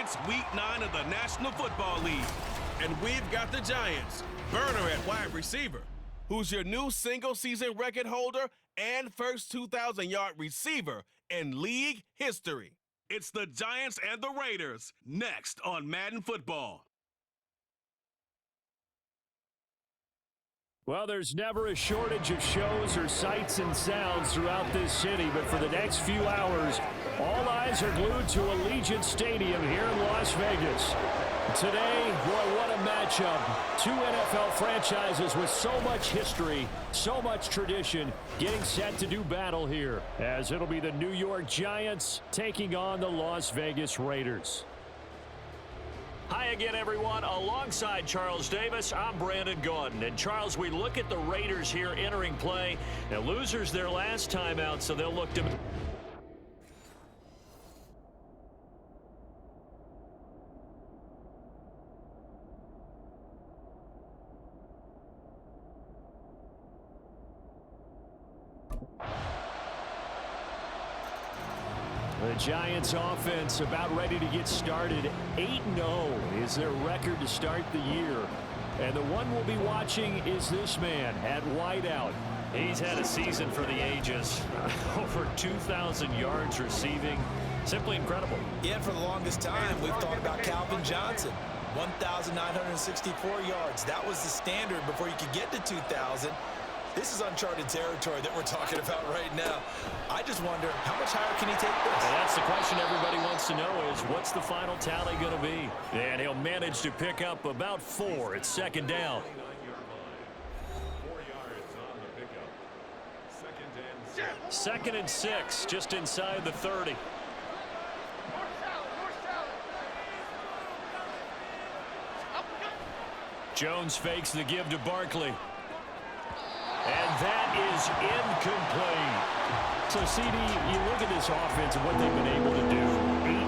It's Week 9 of the National Football League, and we've got the Giants. Burner at wide receiver, who's your new single-season record holder and first 2,000-yard receiver in league history. It's the Giants and the Raiders, next on Madden Football. Well, there's never a shortage of shows or sights and sounds throughout this city, but for the next few hours, all eyes are glued to Allegiant Stadium here in Las Vegas. Today, boy, what a matchup. Two NFL franchises with so much history, so much tradition, getting set to do battle here, as it'll be the New York Giants taking on the Las Vegas Raiders. Hi again, everyone. Alongside Charles Davis, I'm Brandon Gaudin. And Charles, we look at the Raiders here entering play. Now, losers their last time out, so they'll look to... The Giants offense about ready to get started. 8-0 is their record to start the year. And the one we'll be watching is this man at wideout. He's had a season for the ages. Over 2,000 yards receiving. Simply incredible. Yeah, for the longest time, we've thought about Calvin Johnson. 1,964 yards. That was the standard before you could get to 2,000. This is uncharted territory that we're talking about right now. I just wonder, how much higher can he take this? Well, that's the question everybody wants to know is, what's the final tally going to be? And he'll manage to pick up about 4. It's second down. 4 yards on the pickup. Second and 6, just inside the 30. Jones fakes the give to Barkley. And that is incomplete. So, CD, you look at this offense and what they've been able to do. 8-0,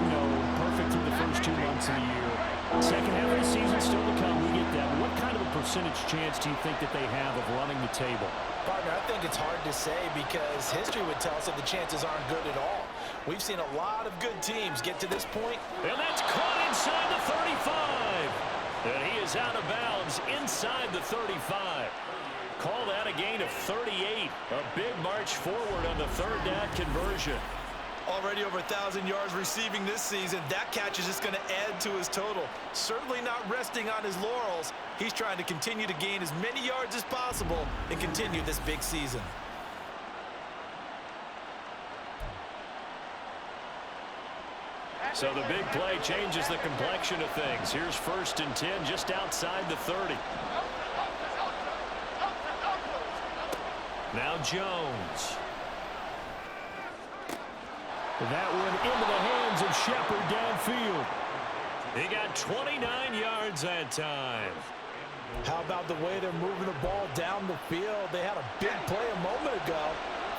perfect through the first 2 months of the year. Second half of the season still to come. We get that. But what kind of a percentage chance do you think that they have of running the table? Partner, I think it's hard to say because history would tell us that the chances aren't good at all. We've seen a lot of good teams get to this point. And that's caught inside the 35. And he is out of bounds inside the 35. Call that a gain of 38. A big march forward on the third down conversion. Already over 1,000 yards receiving this season. That catch is just going to add to his total. Certainly not resting on his laurels. He's trying to continue to gain as many yards as possible and continue this big season. So the big play changes the complexion of things. Here's 1st and 10 just outside the 30. Now Jones. That one into the hands of Shepard downfield. He got 29 yards that time. How about the way they're moving the ball down the field? They had a big play a moment ago.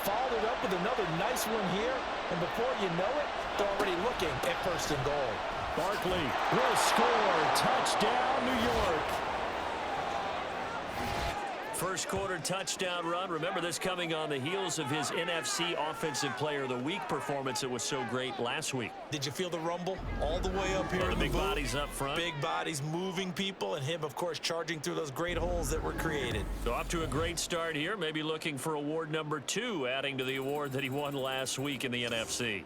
Followed it up with another nice one here. And before you know it, they're already looking at 1st and goal. Barkley will score. Touchdown, New York. First quarter touchdown run. Remember this coming on the heels of his NFC Offensive Player of the Week performance that was so great last week. Did you feel the rumble all the way up here? The big bodies up front. Big bodies moving people, and him, of course, charging through those great holes that were created. So off to a great start here. Maybe looking for award number 2, adding to the award that he won last week in the NFC.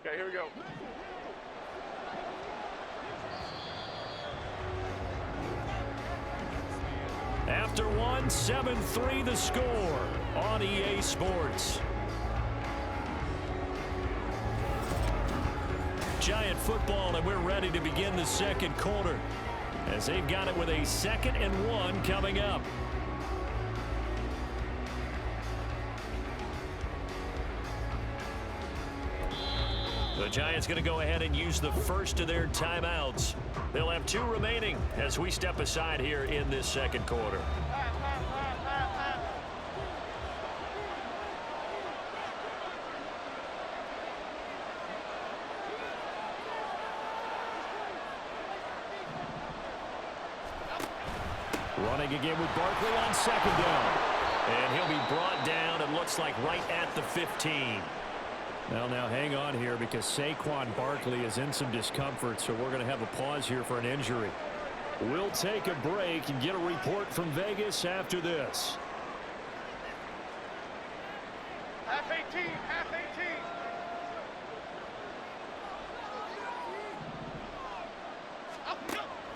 Okay, here we go. After one, 7-3 the score on EA Sports. Giant football, and we're ready to begin the second quarter as they've got it with a 2nd and 1 coming up. The Giants going to go ahead and use the first of their timeouts. They'll have 2 remaining as we step aside here in this second quarter. Running again with Barkley on second down. And he'll be brought down, it looks like, right at the 15. Well, now hang on here because Saquon Barkley is in some discomfort, so we're going to have a pause here for an injury. We'll take a break and get a report from Vegas after this. Half 18, half 18.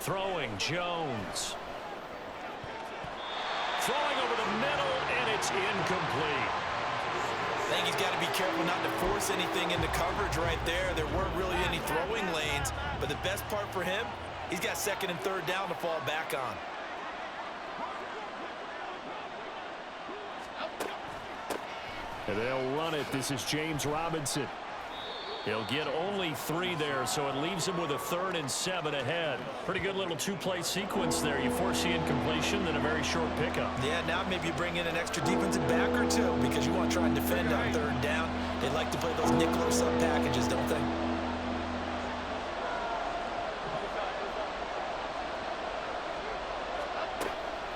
Throwing Jones. Throwing over the middle, and it's incomplete. I think he's got to be careful not to force anything into coverage right there. There weren't really any throwing lanes, but the best part for him, he's got second and third down to fall back on. And they'll run it. This is James Robinson. He'll get only 3 there, so it leaves him with a 3rd and 7 ahead. Pretty good little 2-play sequence there. You force the incompletion, then a very short pickup. Yeah, now maybe you bring in an extra defensive back or 2 because you want to try and defend on 3rd down. They like to play those nickel or sub packages, don't they?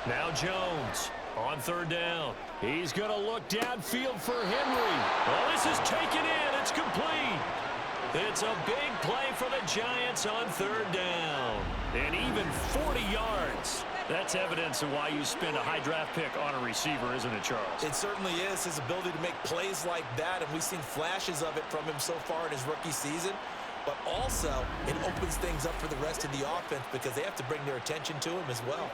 Now Jones on 3rd down. He's going to look downfield for Henry. Well, this is taken in. It's complete. It's a big play for the Giants on 3rd down. And even 40 yards. That's evidence of why you spend a high draft pick on a receiver, isn't it, Charles? It certainly is. His ability to make plays like that, and we've seen flashes of it from him so far in his rookie season. But also, it opens things up for the rest of the offense because they have to bring their attention to him as well.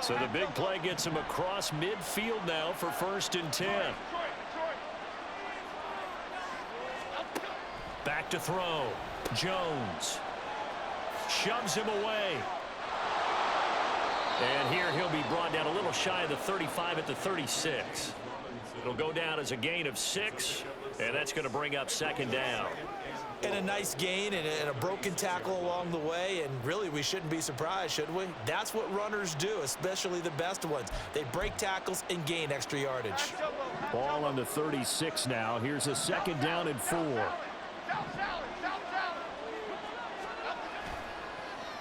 So the big play gets him across midfield now for 1st and 10. Back to throw. Jones shoves him away. And here he'll be brought down a little shy of the 35 at the 36. It'll go down as a gain of 6, and that's going to bring up 2nd down. And a nice gain and a broken tackle along the way, and really we shouldn't be surprised, should we? That's what runners do, especially the best ones. They break tackles and gain extra yardage. Ball on the 36 now. Here's a 2nd down and 4.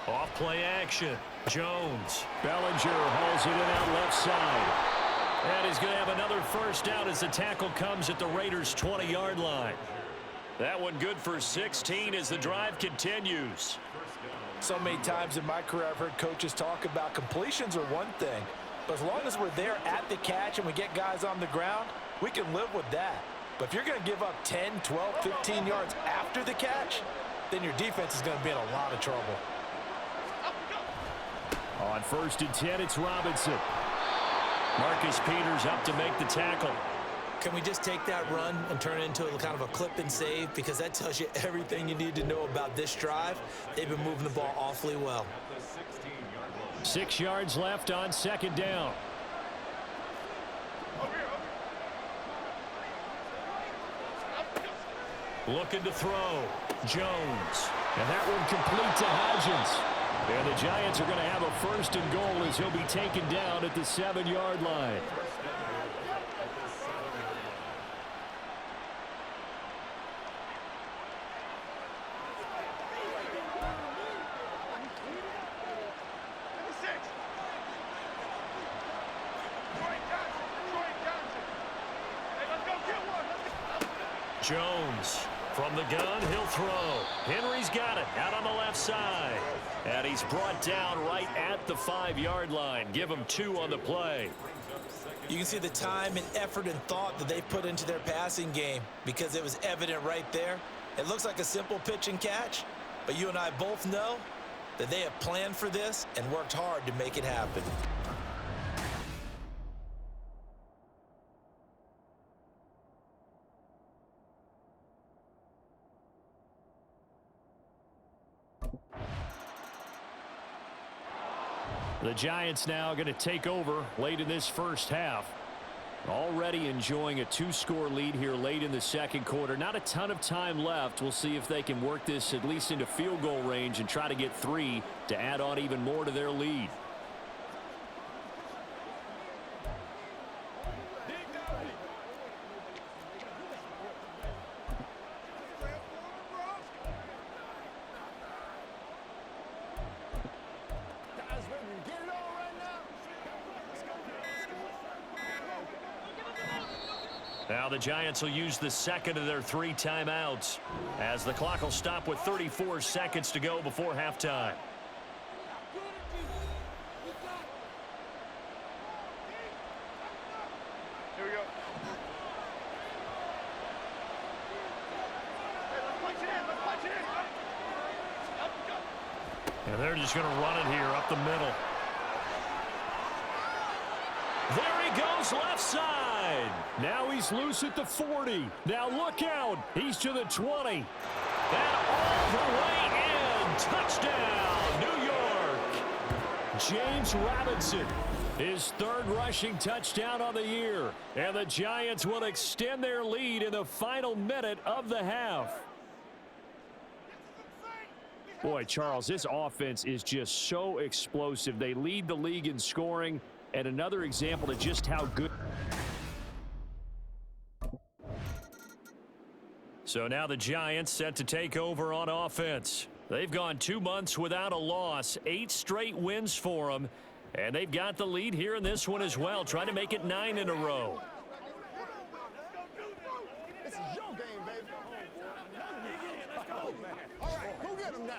Off play action. Jones. Bellinger hauls it in out left side. And he's going to have another 1st down as the tackle comes at the Raiders' 20-yard line. That one good for 16 as the drive continues. So many times in my career I've heard coaches talk about completions are one thing, but as long as we're there at the catch and we get guys on the ground, we can live with that. But if you're going to give up 10, 12, 15 yards after the catch, then your defense is going to be in a lot of trouble. On 1st and 10, it's Robinson. Marcus Peters up to make the tackle. Can we just take that run and turn it into a kind of a clip and save? Because that tells you everything you need to know about this drive. They've been moving the ball awfully well. 6 yards left on 2nd down. Looking to throw. Jones. And that one complete to Hodgins. And the Giants are going to have a 1st and goal as he'll be taken down at the 7-yard line. Jones from the gun, he'll throw. Henry's got it out on the left side. And he's brought down right at the 5-yard line. Give him 2 on the play. You can see the time and effort and thought that they put into their passing game because it was evident right there. It looks like a simple pitch and catch, but you and I both know that they have planned for this and worked hard to make it happen. The Giants now going to take over late in this first half. Already enjoying a 2-score lead here late in the second quarter. Not a ton of time left. We'll see if they can work this at least into field goal range and try to get 3 to add on even more to their lead. Now the Giants will use the second of their 3 timeouts as the clock will stop with 34 seconds to go before halftime. Here we go. Hey, let's punch it in. Let's punch it in. Up, go. And they're just going to run it here up the middle. There he goes, left side. Now he's loose at the 40. Now look out. He's to the 20. And all the way in. Touchdown, New York. James Robinson, his 3rd rushing touchdown on the year. And the Giants will extend their lead in the final minute of the half. Boy, Charles, this offense is just so explosive. They lead the league in scoring. And another example of just how good. So now the Giants set to take over on offense. They've gone 2 months without a loss, 8 straight wins for them. And they've got the lead here in this one as well, trying to make it 9 in a row. This is your game, baby. All right, go get him now.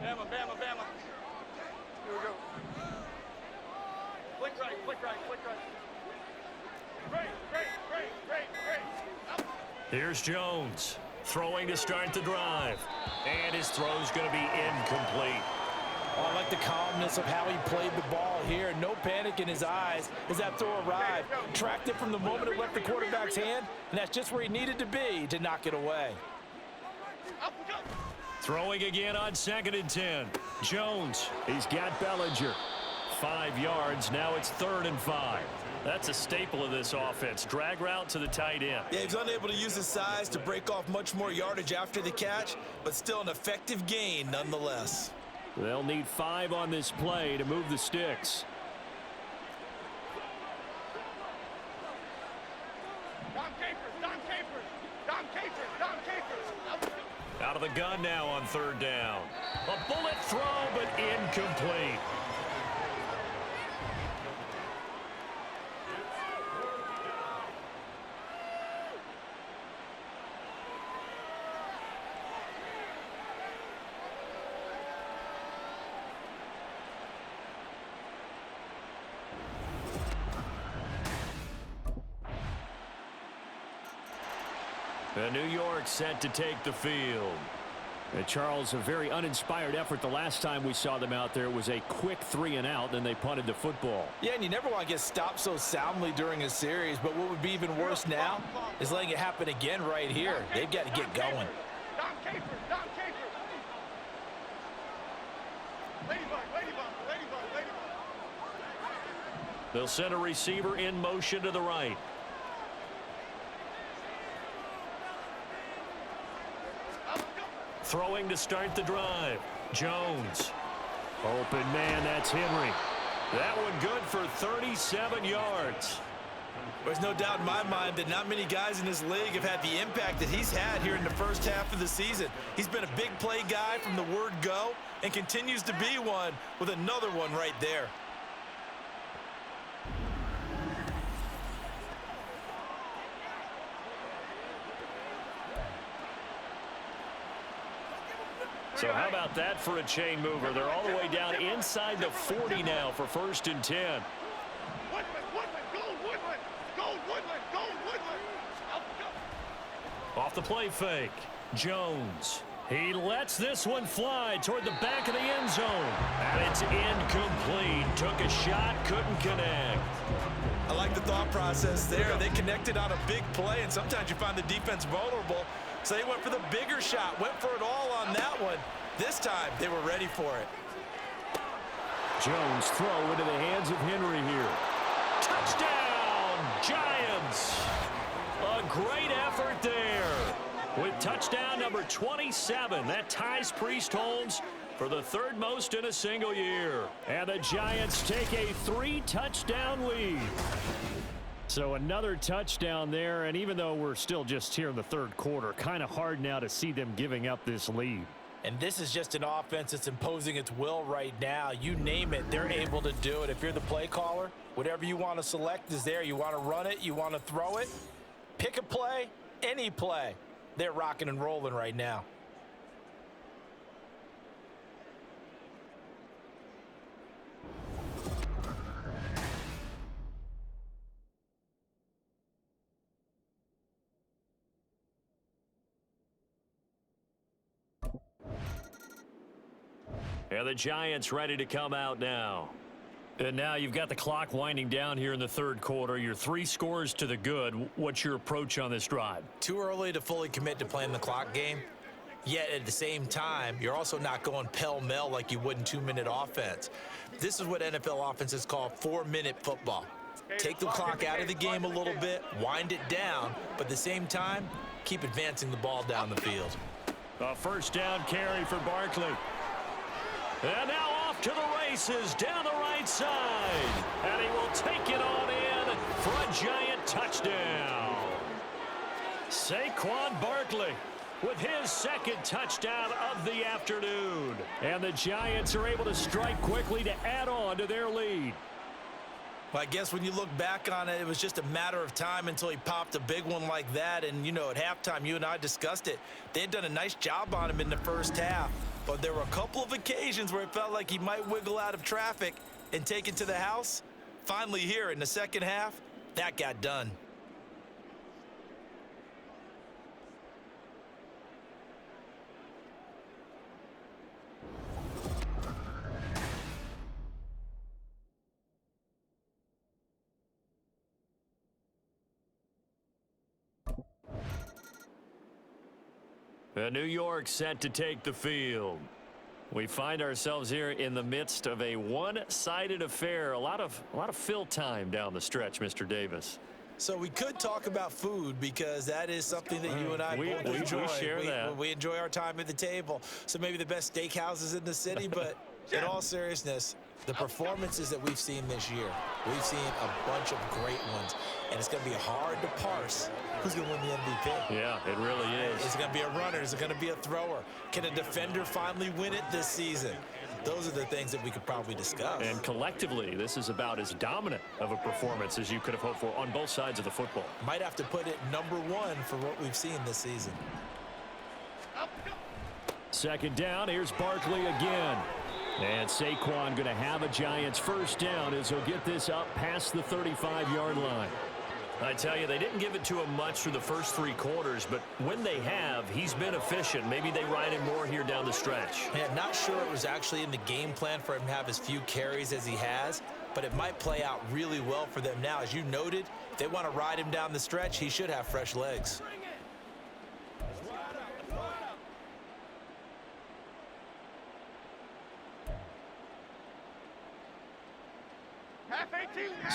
Bama, Bama, Bama. Here we go. Flick right, flick right, flick right. Great. Up. Here's Jones, throwing to start the drive. And his throw's going to be incomplete. Oh, I like the calmness of how he played the ball here. No panic in his eyes as that throw arrived. Tracked it from the moment it left the quarterback's hand, and that's just where he needed to be to knock it away. Up, go. Throwing again on 2nd and 10. Jones, he's got Bellinger. 5 yards, now it's 3rd and 5. That's a staple of this offense. Drag route to the tight end. Yeah, he's unable to use his size to break off much more yardage after the catch, but still an effective gain nonetheless. They'll need 5 on this play to move the sticks. Don Capers. Out of the gun now on 3rd down. A bullet throw, but incomplete. And New York set to take the field. And Charles, a very uninspired effort the last time we saw them out there. It was a quick 3 and out, then they punted the football. Yeah, and you never want to get stopped so soundly during a series, but what would be even worse now is letting it happen again right here. They've got to get going. Don Capers. Ladybug. They'll send a receiver in motion to the right. Throwing to start the drive. Jones. Open man, that's Henry. That one good for 37 yards. There's no doubt in my mind that not many guys in this league have had the impact that he's had here in the first half of the season. He's been a big play guy from the word go and continues to be one with another one right there. So how about that for a chain mover? They're all the way down inside the 40 now for 1st and 10. Off the play fake. Jones. He lets this one fly toward the back of the end zone. And it's incomplete. Took a shot, couldn't connect. I like the thought process there. They connected on a big play, and sometimes you find the defense vulnerable So they went for the bigger shot, went for it all on that one. This time, they were ready for it. Jones throw into the hands of Henry here. Touchdown, Giants! A great effort there. With touchdown number 27, that ties Priest Holmes for the third most in a single year. And the Giants take a 3-touchdown lead. So another touchdown there, and even though we're still just here in the third quarter, kind of hard now to see them giving up this lead. And this is just an offense that's imposing its will right now. You name it, they're able to do it. If you're the play caller, whatever you want to select is there. You want to run it, you want to throw it, pick a play, any play. They're rocking and rolling right now. And the Giants ready to come out now. And now you've got the clock winding down here in the third quarter. You're 3 scores to the good. What's your approach on this drive? Too early to fully commit to playing the clock game. Yet at the same time, you're also not going pell-mell like you would in 2-minute offense. This is what NFL offenses call 4-minute football. Take the clock out of the game a little bit, wind it down, but at the same time, keep advancing the ball down the field. A first down carry for Barkley. And now off to the races down the right side. And he will take it on in for a Giant touchdown. Saquon Barkley with his second touchdown of the afternoon. And the Giants are able to strike quickly to add on to their lead. Well, I guess when you look back on it, it was just a matter of time until he popped a big one like that. And, you know, at halftime, you and I discussed it. They had done a nice job on him in the first half. But there were a couple of occasions where it felt like he might wiggle out of traffic and take it to the house. Finally here in the second half, that got done. New York set to take the field. We find ourselves here in the midst of a one-sided affair. A lot of fill time down the stretch, Mr. Davis. So we could talk about food because that is something that you and I both enjoy. We share that. We enjoy our time at the table. So maybe the best steakhouses in the city, but in all seriousness, the performances that we've seen this year, we've seen a bunch of great ones, and it's going to be hard to parse who's going to win the MVP. Yeah, it really is. Is it going to be a runner? Is it going to be a thrower? Can a defender finally win it this season? Those are the things that we could probably discuss. And collectively, this is about as dominant of a performance as you could have hoped for on both sides of the football. Might have to put it number 1 for what we've seen this season. Second down, here's Barkley again. And Saquon going to have a Giants first down as he'll get this up past the 35-yard line. I tell you, they didn't give it to him much through the first 3 quarters, but when they have, he's been efficient. Maybe they ride him more here down the stretch. Yeah, not sure it was actually in the game plan for him to have as few carries as he has, but it might play out really well for them now. As you noted, if they want to ride him down the stretch, he should have fresh legs.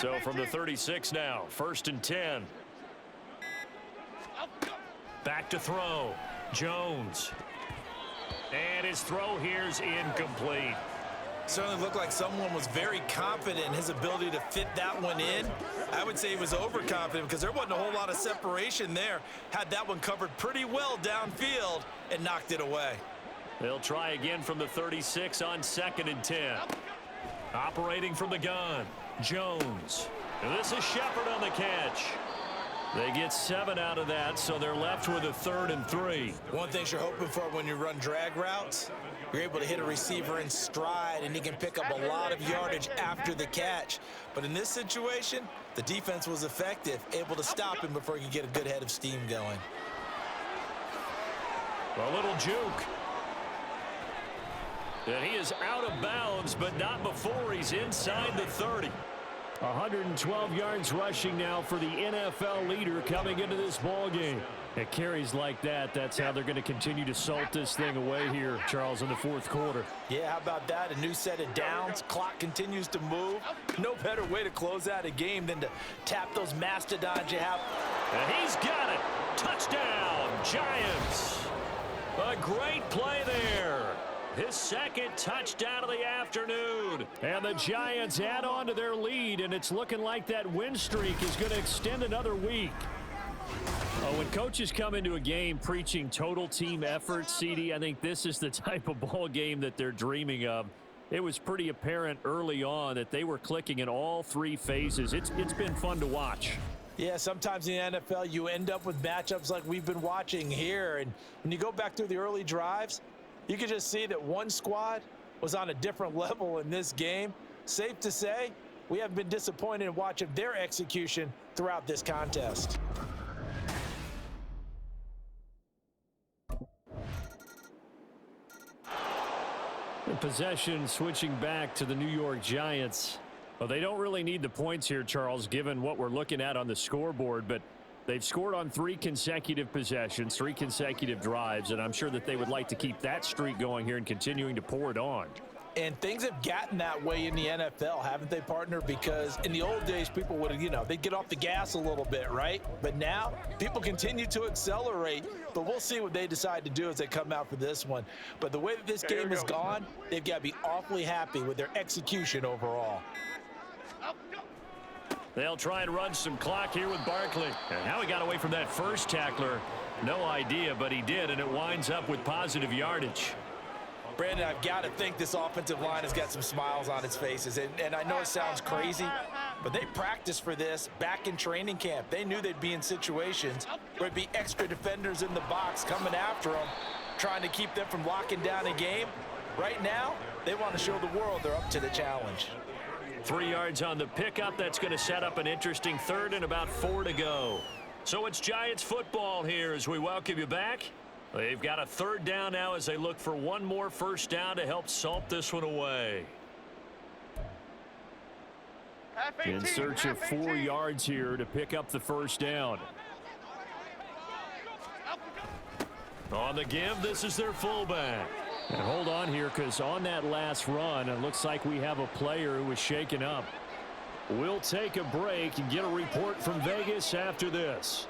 So from the 36 now, 1st and 10. Back to throw. Jones. And his throw here's incomplete. Certainly looked like someone was very confident in his ability to fit that one in. I would say he was overconfident because there wasn't a whole lot of separation there. Had that one covered pretty well downfield and knocked it away. They'll try again from the 36 on 2nd and 10. Operating from the gun, Jones. And this is Shepard on the catch. They get 7 out of that, so they're left with a 3rd and 3. One thing you're hoping for when you run drag routes, you're able to hit a receiver in stride, and he can pick up a lot of yardage after the catch. But in this situation, the defense was effective, able to stop him before he could get a good head of steam going. A little juke. And he is out of bounds, but not before he's inside the 30. 112 yards rushing now for the NFL leader coming into this ball game. At carries like that, that's how they're going to continue to salt this thing away here, Charles, in the fourth quarter. Yeah, how about that? A new set of downs. Clock continues to move. No better way to close out a game than to tap those mastodons you have. And he's got it. Touchdown, Giants. A great play there. His second touchdown of the afternoon. And the Giants add on to their lead, and it's looking like that win streak is going to extend another week. When coaches come into a game preaching total team effort, CD, I think this is the type of ball game that they're dreaming of. It was pretty apparent early on that they were clicking in all three phases. It's been fun to watch. Yeah, sometimes in the NFL you end up with matchups like we've been watching here. And when you go back through the early drives, you can just see that one squad was on a different level in this game. Safe to say, we haven't been disappointed in watching their execution throughout this contest. The possession switching back to the New York Giants. Well, they don't really need the points here, Charles, given what we're looking at on the scoreboard, but they've scored on 3 consecutive possessions, 3 consecutive drives, and I'm sure that they would like to keep that streak going here and continuing to pour it on. And things have gotten that way in the NFL, haven't they, partner? Because in the old days, people would, they'd get off the gas a little bit, right? But now, people continue to accelerate. But we'll see what they decide to do as they come out for this one. But the way that this game has gone, they've got to be awfully happy with their execution overall. They'll try and run some clock here with Barkley. And now he got away from that first tackler. No idea, but he did, and it winds up with positive yardage. Brandon, I've got to think this offensive line has got some smiles on its faces. And I know it sounds crazy, but they practiced for this back in training camp. They knew they'd be in situations where it'd be extra defenders in the box coming after them, trying to keep them from locking down a game. Right now, they want to show the world they're up to the challenge. 3 yards on the pickup. That's going to set up an interesting third and about 4 to go. So it's Giants football here as we welcome you back. They've got a third down now as they look for one more first down to help salt this one away. In search of 4 yards here to pick up the first down. On the give, this is their fullback. And hold on here, because on that last run, it looks like we have a player who was shaken up. We'll take a break and get a report from Vegas after this.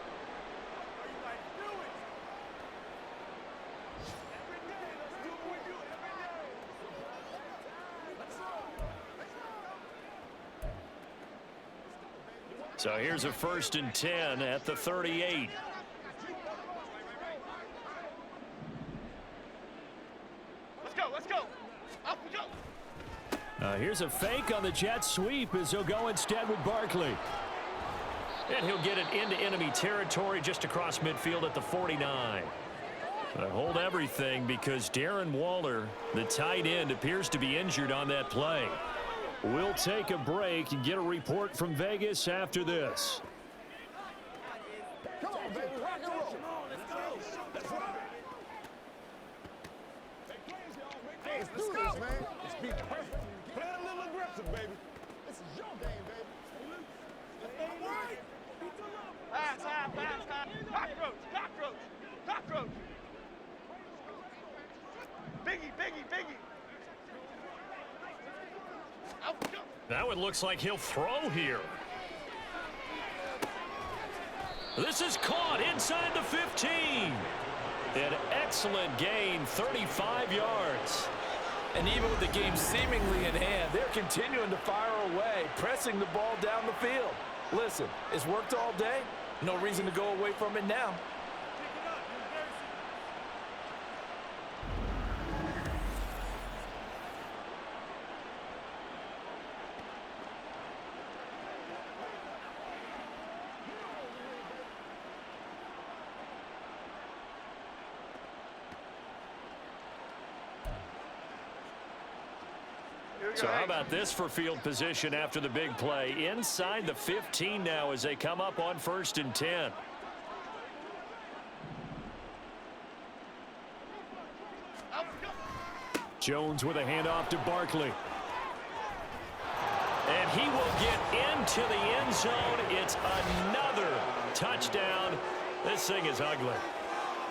So here's a 1st and 10 at the 38. Let's go. Up we go. Here's a fake on the jet sweep as he'll go instead with Barkley. And he'll get it into enemy territory just across midfield at the 49. Hold everything because Darren Waller, the tight end, appears to be injured on that play. We'll take a break and get a report from Vegas after this. Come on, baby. Rock and roll. Let's do this, man. Let's be perfect. Play a little aggressive, baby. This is your game, baby. Pass. Cockroach. Biggie. Out we go. Now it looks like he'll throw here. This is caught inside the 15. An excellent gain, 35 yards. And even with the game seemingly in hand, they're continuing to fire away, pressing the ball down the field. Listen, it's worked all day. No reason to go away from it now. So how about this for field position after the big play? Inside the 15 now as they come up on 1st and 10. Jones with a handoff to Barkley. And he will get into the end zone. It's another touchdown. This thing is ugly.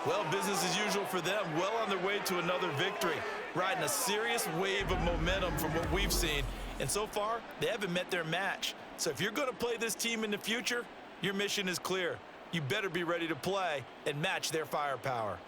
Well, business as usual for them. Well on their way to another victory. Riding a serious wave of momentum from what we've seen. And so far, they haven't met their match. So if you're going to play this team in the future, your mission is clear. You better be ready to play and match their firepower.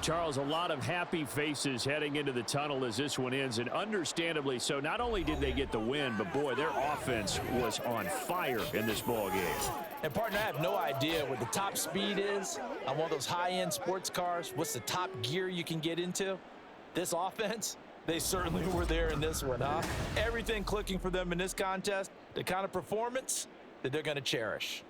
Charles, a lot of happy faces heading into the tunnel as this one ends, and understandably so. Not only did they get the win, but boy, their offense was on fire in this ball game. And partner, I have no idea what the top speed is on one of those high-end sports cars. What's the top gear you can get into? This offense, they certainly were there in this one, huh? Everything clicking for them in this contest, the kind of performance that they're going to cherish.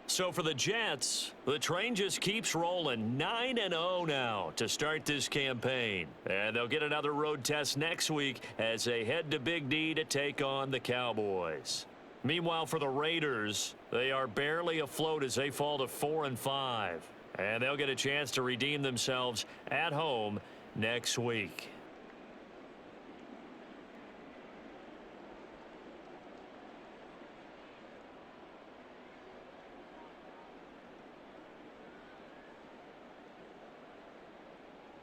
So for the Jets, the train just keeps rolling. 9-0 now to start this campaign. And they'll get another road test next week as they head to Big D to take on the Cowboys. Meanwhile, for the Raiders, they are barely afloat as they fall to 4-5. And they'll get a chance to redeem themselves at home next week.